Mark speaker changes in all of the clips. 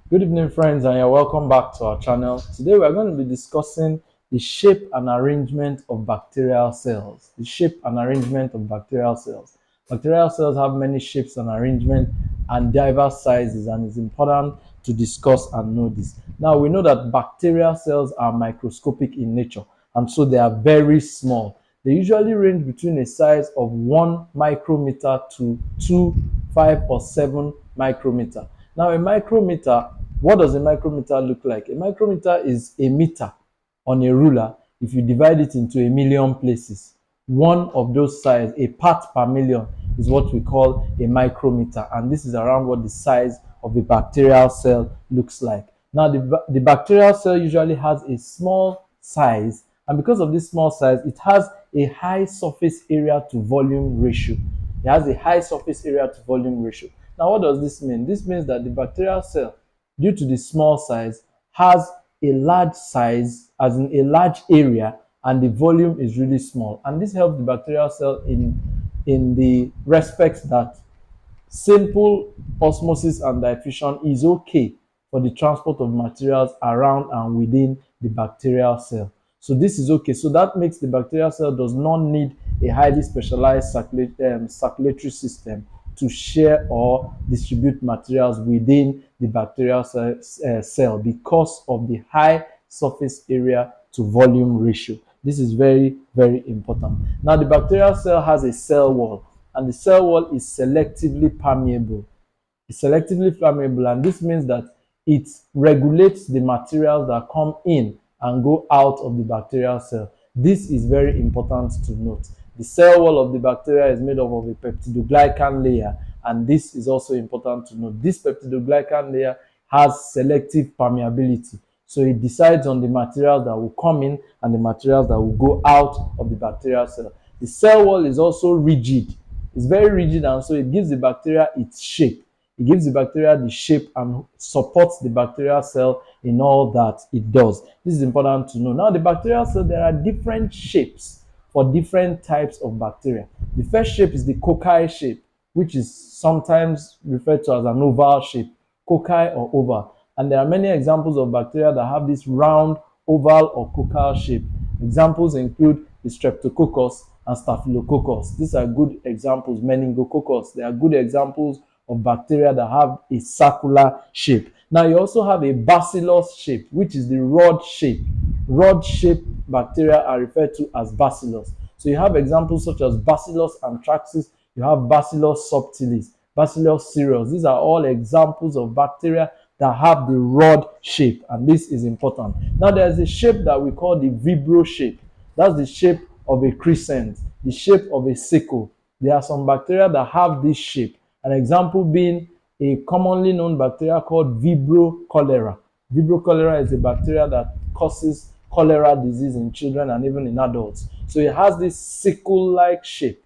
Speaker 1: Good evening, friends, and you're welcome back to our channel. Today, we're going to be discussing the shape and arrangement of bacterial cells. The shape and arrangement of bacterial cells. Bacterial cells have many shapes and arrangement and diverse sizes, and it's important to discuss and know this. Now, we know that bacterial cells are microscopic in nature, and so they are very small. They usually range between a size of 1 micrometer to 2, 5, or 7 micrometer. Now, a micrometer, what does a micrometer look like? A micrometer is a meter on a ruler if you divide it into a million places. One of those size, a part per million, is what we call a micrometer, and this is around what the size of a bacterial cell looks like. Now, the bacterial cell usually has a small size, and because of this small size, it has a high surface area to volume ratio. It has a high surface area to volume ratio. Now, what does this mean? This means that the bacterial cell, due to the small size, has a large size, as in a large area, and the volume is really small. And this helps the bacterial cell in the respect that simple osmosis and diffusion is okay for the transport of materials around and within the bacterial cell. So this is okay. So that makes the bacterial cell does not need a highly specialized circulatory system to share or distribute materials within the bacterial cell because of the high surface area to volume ratio. This is very, very important. Now, the bacterial cell has a cell wall, and the cell wall is selectively permeable. It's selectively permeable, and this means that it regulates the materials that come in and go out of the bacterial cell. This is very important to note. The cell wall of the bacteria is made up of a peptidoglycan layer, and this is also important to note. This peptidoglycan layer has selective permeability, so it decides on the materials that will come in and the materials that will go out of the bacterial cell. The cell wall is also rigid. It's very rigid, and so it gives the bacteria its shape. It gives the bacteria the shape and supports the bacterial cell in all that it does. This is important to know. Now, the bacterial cell, there are different shapes for different types of bacteria. The first shape is the cocci shape, which is sometimes referred to as an oval shape, cocci or oval. And there are many examples of bacteria that have this round, oval, or coccal shape. Examples include the Streptococcus and Staphylococcus. These are good examples. Meningococcus, they are good examples of bacteria that have a circular shape. Now, you also have a bacillus shape, which is the rod shape. Rod shaped bacteria are referred to as bacillus. So you have examples such as Bacillus anthracis, you have Bacillus subtilis, Bacillus cereus. These are all examples of bacteria that have the rod shape, and this is important. Now, there's a shape that we call the vibro shape. That's the shape of a crescent, the shape of a sickle. There are some bacteria that have this shape. An example being a commonly known bacteria called Vibrio cholera. Vibrio cholera is a bacteria that causes cholera disease in children and even in adults. So it has this sickle-like shape,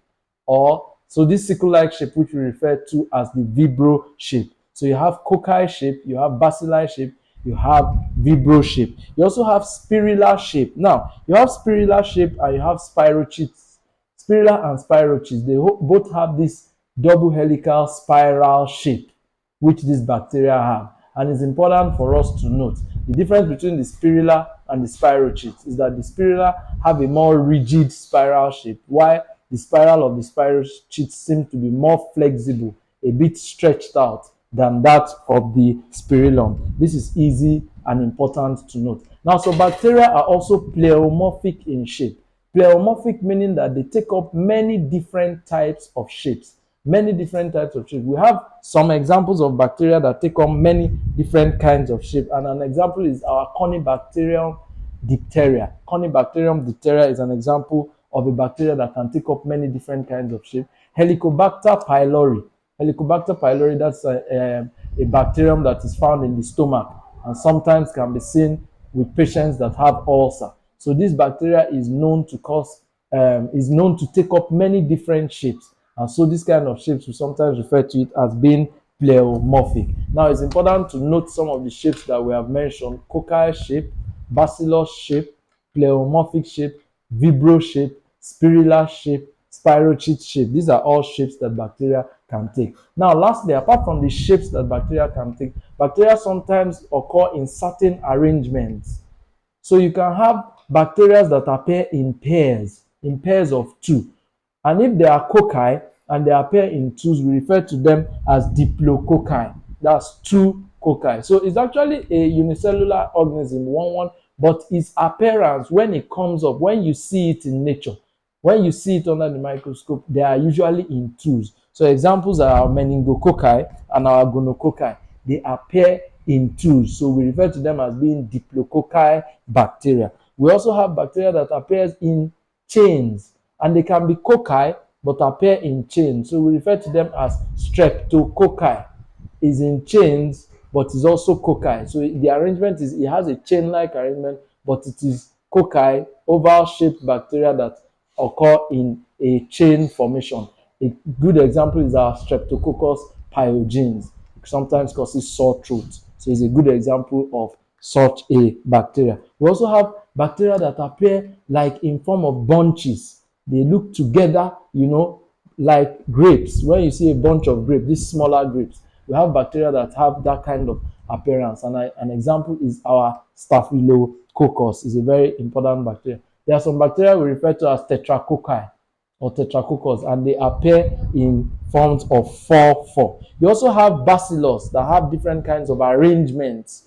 Speaker 1: this sickle-like shape, which we refer to as the Vibrio shape. So you have cocci shape, you have bacilli shape, you have vibro shape. You also have spirular shape. Now, you have spirular shape and you have spirochetes. Spirular and spirochetes, they both have this double helical spiral shape, which these bacteria have. And it's important for us to note the difference between the spirular and the spirochetes is that the spirular have a more rigid spiral shape, while the spiral of the spirochetes seem to be more flexible, a bit stretched out than that of the spirillum. This is easy and important to note. Now, so bacteria are also pleomorphic in shape. Pleomorphic meaning that they take up many different types of shapes. Many different types of shapes. We have some examples of bacteria that take on many different kinds of shape, and an example is our Corynebacterium diphtheria. Corynebacterium diphtheria is an example of a bacteria that can take up many different kinds of shape. Helicobacter pylori. Helicobacter pylori, that's a bacterium that is found in the stomach and sometimes can be seen with patients that have ulcer. So this bacteria is known to take up many different shapes. And so this kind of shapes we sometimes refer to it as being pleomorphic. Now, it's important to note some of the shapes that we have mentioned: cocci shape, bacillus shape, pleomorphic shape, vibro shape, spirular shape, spirochete shape. These are all shapes that bacteria can take. Now, lastly, apart from the shapes that bacteria can take, bacteria sometimes occur in certain arrangements. So you can have bacteria that appear in pairs of two. And if they are cocci and they appear in twos, we refer to them as diplococci. That's two cocci. So it's actually a unicellular organism, one, but its appearance, when it comes up, when you see it in nature, when you see it under the microscope, they are usually in twos. So examples are our meningococci and our gonococci. They appear in twos. So we refer to them as being diplococci bacteria. We also have bacteria that appears in chains, and they can be cocci but appear in chains. So we refer to them as streptococci. Is in chains but is also cocci. So the arrangement is, it has a chain-like arrangement, but it is cocci, oval-shaped bacteria that occur in a chain formation. A good example is our Streptococcus pyogenes, sometimes causes sore throat. So it's a good example of such a bacteria. We also have bacteria that appear like in form of bunches. They look together, like grapes. When you see a bunch of grapes, these smaller grapes, we have bacteria that have that kind of appearance. And an example is our Staphylococcus. Is a very important bacteria. There are some bacteria we refer to as tetracocci or tetracoccus, and they appear in forms of 4-4. You also have bacillus that have different kinds of arrangements.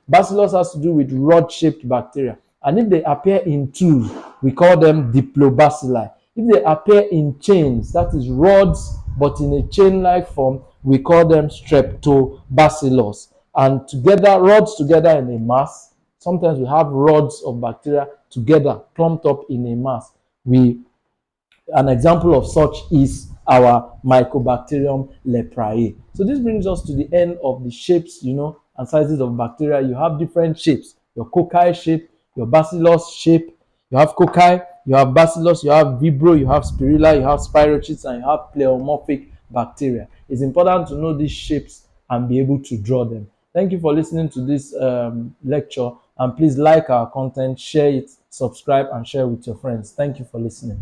Speaker 1: Bacillus has to do with rod-shaped bacteria. And if they appear in twos, we call them diplobacilli. If they appear in chains, that is rods, but in a chain-like form, we call them streptobacillus. And together, rods together in a mass. Sometimes we have rods of bacteria together, clumped up in a mass. An example of such is our Mycobacterium leprae. So this brings us to the end of the shapes, and sizes of bacteria. You have different shapes. Your cocci shape, your bacillus shape. You have cocci, you have bacillus, you have vibrio, you have spirilla, you have spirochetes, and you have pleomorphic bacteria. It's important to know these shapes and be able to draw them. Thank you for listening to this lecture, and please like our content, share it, subscribe, and share with your friends. Thank you for listening.